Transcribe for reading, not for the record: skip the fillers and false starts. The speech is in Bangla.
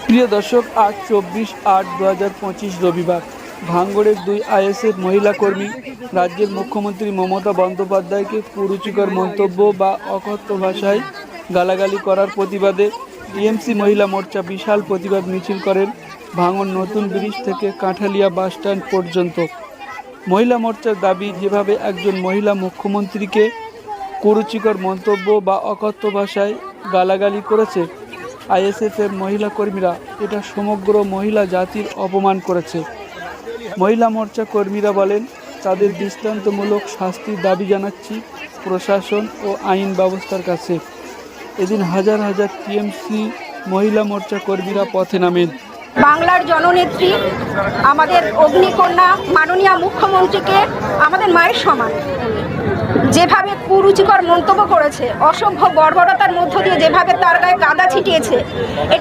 প্রিয় দর্শক, আজ 24/8/2025 রবিবার। ভাঙড়ের 2 আইএসএফ মহিলা কর্মী রাজ্যের মুখ্যমন্ত্রী মমতা বন্দ্যোপাধ্যায়কে কুরুচিকর মন্তব্য বা অকথ্য ভাষায় গালাগালি করার প্রতিবাদে টিএমসি মহিলা মোর্চা বিশাল প্রতিবাদ মিছিল করেন ভাঙড় নতুন ব্রিজ থেকে কাঁঠালিয়া বাসস্ট্যান্ড পর্যন্ত। মহিলা মোর্চার দাবি, যেভাবে একজন মহিলা মুখ্যমন্ত্রীকে কুরুচিকর মন্তব্য বা অকথ্য ভাষায় গালাগালি করেছে আইএসএফের মহিলা কর্মীরা, এটা সমগ্র মহিলা জাতির অপমান করেছে। মহিলা মোর্চা কর্মীরা বলেন, তাদের দৃষ্টান্তমূলক শাস্তির দাবি জানাচ্ছি প্রশাসন ও আইন ব্যবস্থার কাছে। এদিন হাজার হাজার টিএমসি মহিলা মোর্চা কর্মীরা পথে নামেন। বাংলার জননেত্রী, আমাদের অগ্নিকন্যা মাননীয় মুখ্যমন্ত্রীকে আমাদের মায়ের সমান যেভাবে কুরুচিকর মন্তব্য করেছে, অসভ্য বর্বরতার মধ্য দিয়ে যেভাবে তার গায়ে কাদা ছিটিয়েছে,